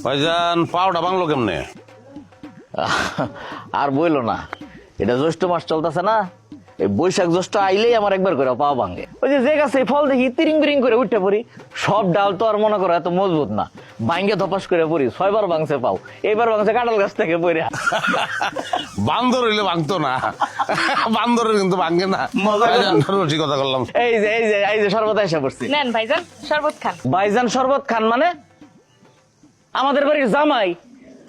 ভাইজান পাউডা বাংলো কেমনে? আর বইলো না, এটা জ্যৈষ্ঠ মাস চলতেছে না, এই বৈশাখ জ্যৈষ্ঠ আইলেই আমার একবার করে পাও ভাঙে। ওই যে গাছে ফল দেখি তিরিং বিরিং করে উঠতে পড়ি, সব ডাল তো আর মনে করো এত মজবুত না, ভাঙ্গে ধপাস করে পড়ি, 6 বার ভাঙছে পাও, এইবার ভাঙছে কাঁঠাল গাছ থেকে পড়ে। বান্দর হইলে ভাঙতো না, বান্দরের কিন্তু ভাঙে না। রুচি কথা করলাম। এই যে শরবত এসে পড়ছি। নেন ভাইজান শরবত খান। ভাইজান শরবত খান মানে? আমাদের বাড়ির জামাই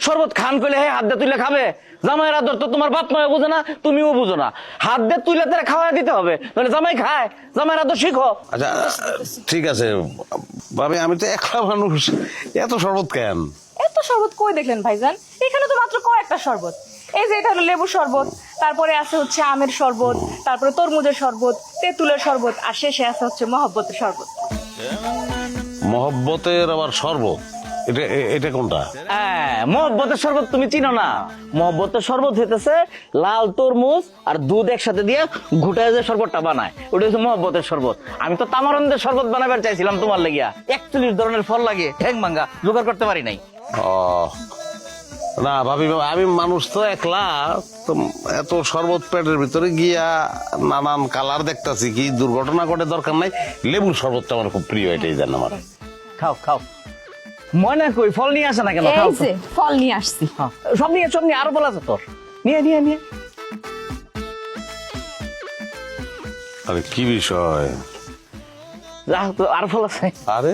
শরবত খান কইলে হাত দিয়ে তুলে খাবে? জামাইয়ের আদর তো তোমার বাপ মাও বুঝো না, তুমিও বুঝো না। হাত দিয়ে তুলে তারা খাওয়া দিতে হবে, নাহলে জামাই খায়। জামাইয়ের আদর শিখো। আচ্ছা ঠিক আছে ভাবি, আমি তো একলা মানুষ, এত শরবত কেন? এত শরবত কই দেখলেন ভাইজান? এখানে তো মাত্র কয়েকটা শরবত। এই যে এটা হলো লেবুর শরবত, তারপরে আছে হচ্ছে আমের শরবত, তারপরে তরমুজের শরবত, তেঁতুলের শরবত, আর শেষে আছে হচ্ছে মহব্বতের শরবত। মহব্বতের আবার শরবত? এটা কোনটা? হ্যাঁ, মহব্বতের শরবত তুমি চিনো না? মহব্বতের শরবত হইতেছে লাল তরমুজ আর দুধ একসাথে দিয়ে ঘুটায় যে শরবতটা বানায়, ওটা হচ্ছে মহব্বতের শরবত। আমি তো তামারন্দের শরবত বানাবার চাইছিলাম তোমার লাগিয়া, 41 ধরনের ফল লাগে, ঠ্যাং ভাঙ্গা, জোগাড় করতে পারি নাই। ও না ভাবি, আমি মানুষ তো একলা, তো এত শরবত পেটের ভিতরে গিয়া নানান কালার দেখতাছি, কি দুর্ঘটনা ঘটে দরকার নাই। লেবুর শরবতটা আমার খুব প্রিয়, এটাই জান আমার। খাও খাও, মনে কই ফল নিয়ে আসে না কেন? এই খাও যে ফল নিয়ে আসছি। সব নিয়ে আরো বলা আছে তোর, নিয়ে নিয়ে নিয়ে। আরে কি বিষয়? যা তো আর ফল আছে। আরে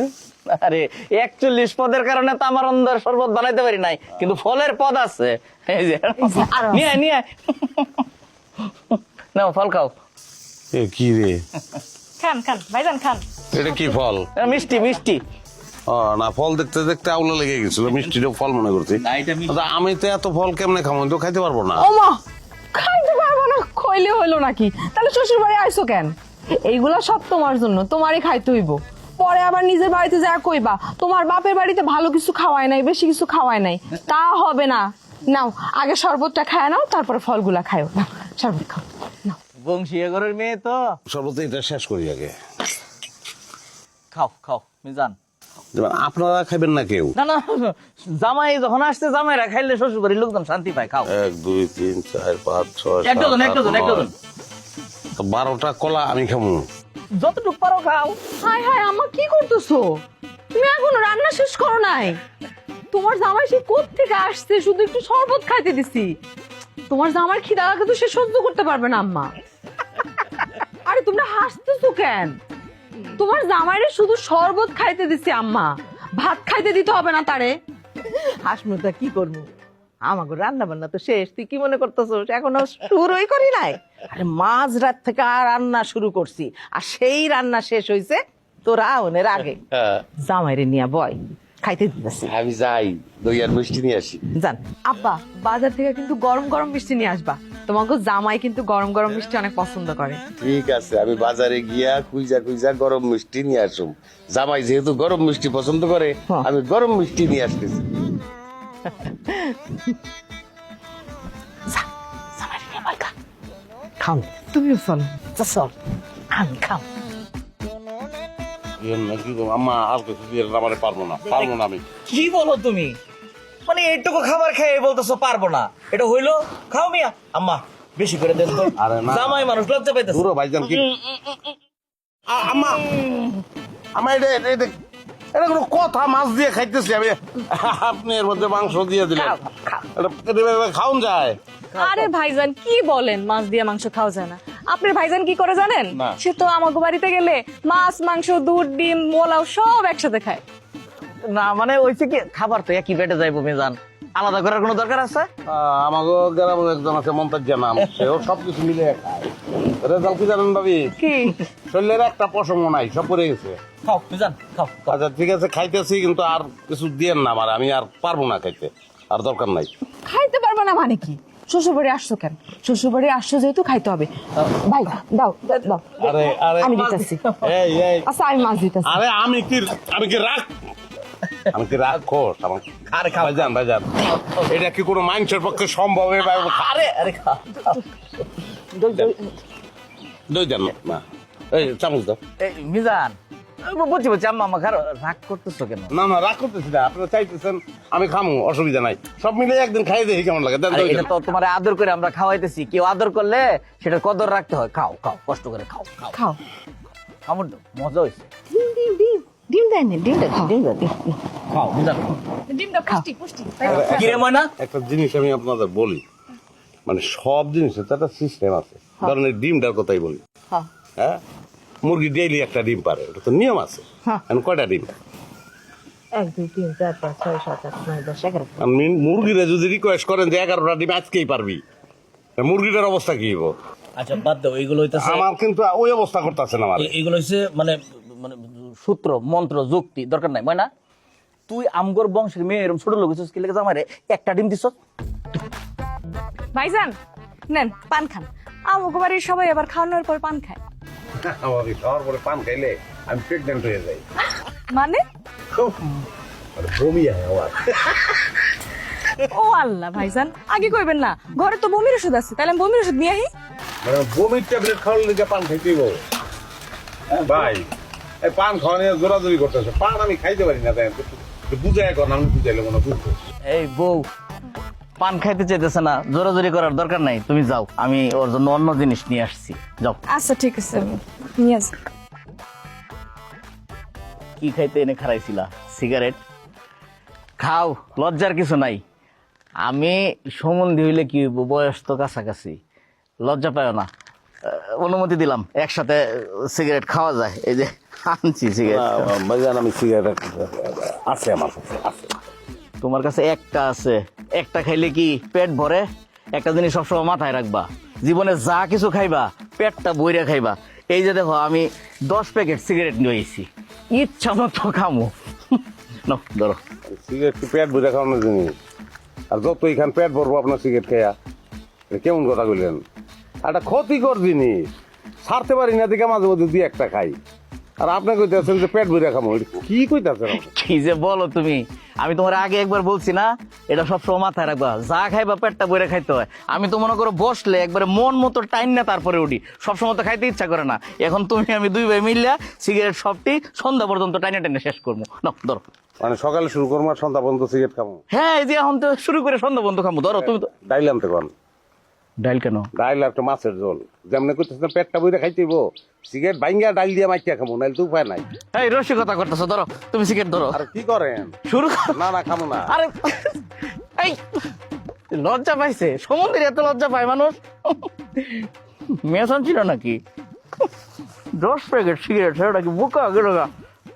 আরে 41 পদের কারণে তো আমার অন্ধের শরবত বানাইতে পারি নাই, কিন্তু ফলের পদ আছে। এই যে নিয়ে নিয়ে নাও, ফল খাও। এ কি রে? খান খান ভাইজান খান। এটা কি ফল? মিষ্টি মিষ্টি। ও না, ফল দেখতে দেখতে আউলা লেগে গেছিল, মিষ্টিটাও ফল মনে করছি। আচ্ছা, আমি তো এত ফল কেমনে খাবো? তো খাইতে পারবো না। ওমা, খাইতে পারবো না কইলে হলো নাকি? তাহলে শ্বশুর বাড়ি আইসো কেন? এইগুলা সব তোমার জন্য, তোমারই খাইতে হইব। পরে আবার নিজের বাড়িতে যা কইবা তোমার বাপের বাড়িতে ভালো কিছু খাওয়ায় নাই, বেশি কিছু খাওয়ায় নাই, তা হবে না। নাও আগে শরবতটা খায় নাও, তারপরে ফলগুলা খাও। নাও শরবত খাও, নাও। বংশীয়গরের মেয়ে তো। সর্বত এটা শেষ করি আগে। খাও খাও মিজান। আপনারা খাইবেন না কেউ? না না, জামাই যখন আসছে জামাইরা খাইলে শ্বশুর বাড়ির লোকজন শান্তি পায়। খাও। 1 2 3 4 5 6 এক ডজন 12টা কলা আমি খাবো। যতটুকু পারো খাও। হায় হায়, আম্মা কি করতেছো? তুমি এখনো রান্না শেষ করো নাই? তোমার জামাই সে কোত্থেকে আসছে, শুধু একটু শরবত খাইতে দিছি। তোমার জামার খিদা লাগে তো সে সহ্য করতে পারবে না আম্মা। আরে তোমরা হাসতেছো কেন? তোমার জামাইরে শুধু শরবত খাইতে দিছি আম্মা, ভাত খাইতে দিতে হবে না তারে। হাসমুতা কি করবো, আমাকে রান্না বান্না তো শেষ, তুই কি মনে করতেছ এখনো শুরুই করি নাই? আরে মাঝ রাত থেকে আর রান্না শুরু করছি, আর সেই রান্না শেষ হয়েছে তোরা আউনের আগে। জামাইরে নিয়ে বয়, খাইতে দিতেছি। আমি যাই, দই আর মিষ্টি নিয়ে আসি। জান আব্বা, বাজার থেকে কিন্তু গরম গরম মিষ্টি নিয়ে আসবা, তোমাকে জামাই কিন্তু গরম গরম মিষ্টি অনেক পছন্দ করে। ঠিক আছে, আমি বাজারে গিয়া কুইজা কুইজা গরম মিষ্টি নিয়ে আসুম। জামাই যেহেতু গরম মিষ্টি পছন্দ করে, আমি গরম মিষ্টি নিয়ে আসতেছি। খাও, তুমিও চলো, চল আমি খাও। আম্মা আর কিছু দিয়ে আমার পারবো না আমি। কি বলো তুমি? মানে এইটুকু খাবার খেয়ে বলতেছো পারবো না? এটা হইলো? খাও মিয়া। আম্মা বেশি করে দেন তো। আরে না, জামাই মানুষ লজ্জা পাইতেছে। পুরো ভাইজান কি আম্মা, এটা কোনো কথা? মাছ দিয়ে খাইতেছি আমি, আপনি এর মধ্যে মাংস দিয়ে দিলেন। খাওন যায়? আরে ভাইজান কি বলেন, মাছ দিয়ে মাংস খাওয়া যায় না? আপনার ভাইজান কি করে জানেন? সে তো আমাকে বাড়িতে গেলে মাছ মাংস দুধ ডিম মোলাও সব একসাথে খায়। না মানে ওইছে কি, খাবার তো একই পেটে যাইবো মিজান, আলাদা করার কোনো দরকার আছে? আমাকে গ্রামের একজন আছে মন্তাজ্জা নাম, সেও সবকিছু মিলে খায়। রেজাল্ট কি জানেন ভাবি? কি? শরীরের একটা পশমও নাই, সব পড়ে গেছে। খাও মিজান খাও। আচ্ছা ঠিক আছে, খাইতেছি, কিন্তু আর কিছু দিয়েন না আমার, আমি আর পারবো না খাইতে, আর দরকার নাই। খাইতে পারবে না মানে কি? শ্বশুর বাড়ি আসছো কেন? শ্বশুর বাড়ি আসছো যেহেতু খাইতে হবে। ভাই দাও দাও, আরে আরে আমি দিতেছি। এই আচ্ছা আমি মাছ দিতেছি। আরে আমি কি রাগ খোস? আরে খাও ভাইজান, এটা কি কোনো মানুষের পক্ষে সম্ভব? আরে আরে খাও। দই দেন না, এই চামচ দাও। এই মিজান, বলছি বলছি আম্মা আমার রাগ করতেছো কেন? না না রাগ করতেছি না, আপনারা চাইতেছেন আমি খামু, অসুবিধা নাই, সব মিলে একদিন খাই দেখি কেমন লাগে। দেন তো আরে ওইটা। এটা তো তোমার আদর করে আমরা খাওয়াইতেছি, কেউ আদর করলে সেটা কদর রাখতে হয়। খাও খাও, কষ্ট করে খাও খাও খাও আমার মজা হয়েছে। ডিম দেয় না, ডিম দেয়, ডিম দেয়। খাও বুঝা খাও। ডিমটা পুষ্টি পুষ্টি কি রে ময়না? একটা জিনিস আমি আপনাদের বলি, মানে সব জিনিসের তো একটা সিস্টেম আছে। ধরেন এই ডিমটার কথাই বলি, হ্যাঁ মুরগি ডেইলি একটা ডিম পারে, এটা তো নিয়ম আছে। এখন কয়টা ডিম? 1 2 3 4 5 6 7 8 9 10 11। আপনি মুরগিরা যদি রিকোয়েস্ট করেন যে 11টা ডিম আজকেই পারবি, তা মুরগিটার অবস্থা কি হইব? আচ্ছা বাদ দাও, এইগুলো হইতেছে আমার কিন্তু ওই অবস্থা করতেছে না আমার। এইগুলো হইছে মানে মানে সূত্র মন্ত্র যুক্তি, দরকার নাই ময়না। তুই আমগর বংশের মেয়ে এরকম ছোট লোক হইছিস, কি লেগে আমারে একটা ডিম দিছ? ভাইজান নেন পান খান। আমাকে বাড়ির সবাই আবার খাওয়ানোর পর পান খায়। আমার এই খাওয়ার পরে পান খাইলে আমি প্রেগনেন্ট হয়ে যাই, মানে মানে বমি হয় আমার। ও আল্লাহ ভাইজান, আগে কইবেন না, ঘরে তো বমির ওষুধ আছে, তাহলে আমি বমির ওষুধ নিয়ে আহি। মানে বমির ট্যাবলেট খাওয়ার লেগে পান খাইতেই ভাই, এই পান খাওয়া নিয়ে জোরাজোরি করতেছে। পান আমি খাইতে পারি না, তাই বুঝাই এখন আমি বুঝাইলে মনে বুঝবো। এই বউ পান খাইতে চাইতেছে না, জোরাজোরি করার দরকার নাই, তুমি যাও, আমি ওর জন্য অন্য জিনিস নিয়ে আসছি, যাও। আচ্ছা ঠিক আছে, নিয়ে আসি। কি খাইতে এনে খারাইছিলা? সিগারেট খাও, লজ্জার কিছু নাই। আমি সম্বন্ধী হইলে কি হইব, বয়স তো কাছাকাছি, লজ্জা পায় না। অনুমতি দিলাম, একসাথে সিগারেট খাওয়া যায়। এই যে আনছি সিগারেট। ভাইজান আমি সিগারেট আছে আমার কাছে আছে। তোমার কাছে একটা আছে, একটা খাইলে কি পেট ভরে? একটা জিনিস সবসময় মাথায় রাখবা, জীবনে যা কিছু খাইবা পেটটা বইরা খাইবা। এই যে দেখো আমি 10 প্যাকেট সিগারেট নিয়ে এসেছি, ইচ্ছা মতো খামো। নাও, ধরো। সিগারেট কি পেট ভরে খাওয়ানোর জিনিস? আর যত এখান পেট ভরবো আপনার সিগারেট খেয়া, এটা কেমন কথা বললেন? একটা ক্ষতিকর জিনিস, ছাড়তে পারি না দিকে মাঝে মধ্যে 2-1টা খাই, আর আপনি কইতেছেন যে পেট ভরে খামো। এটা কি কইতেছেন? কি যে বলো তুমি, আমি তোমার আগে একবার বলছি না, এটা সবসময় মাথায় রাখবা, যা খাইবা পেটটা বইরা খাইতে হয়। আমি তো মনে করো বসলে একবারে মন মতো টাইম না তারপরে উঠি, সবসময় তো খাইতে ইচ্ছা করে না। এখন তুমি আমি 2 ভাই মিললা সিগারেট সবটি সন্ধ্যা পর্যন্ত টাইনে টাইনে শেষ করবো। নাও ধরো। মানে সকালে শুরু করবো আর সন্ধ্যা পর্যন্ত সিগারেট খাবো? হ্যাঁ, এই যে এখন তো শুরু করে সন্ধ্যা পর্যন্ত খাবো। ধরো তুমি তো। ডাইল আনতে কোন? ডাইল কেন? ডাইল একটা মাছের ঝোল, যেমনি কইতেছেন পেটটা বইরা খাইতেইব, সিগারেট ভাঙ্গা ডাইল দিয়ে মাইকা খাবো, নাইলে তো উপায় নাই। এই রসিকতা করতেছো, ধরো তুমি সিগারেট ধরো। আর কি করেন? শুরু করো। না না খাবো না। আরে এই লজ্জা পাইছে, সমুদ্রে এত লজ্জা পায় মানুষ? মেশান ছিল নাকি? 10 প্যাকেট সিগারেট, সেটা কি বুকা গেল গা?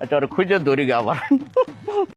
আচ্ছা, খুঁজে ধরি গা আবার।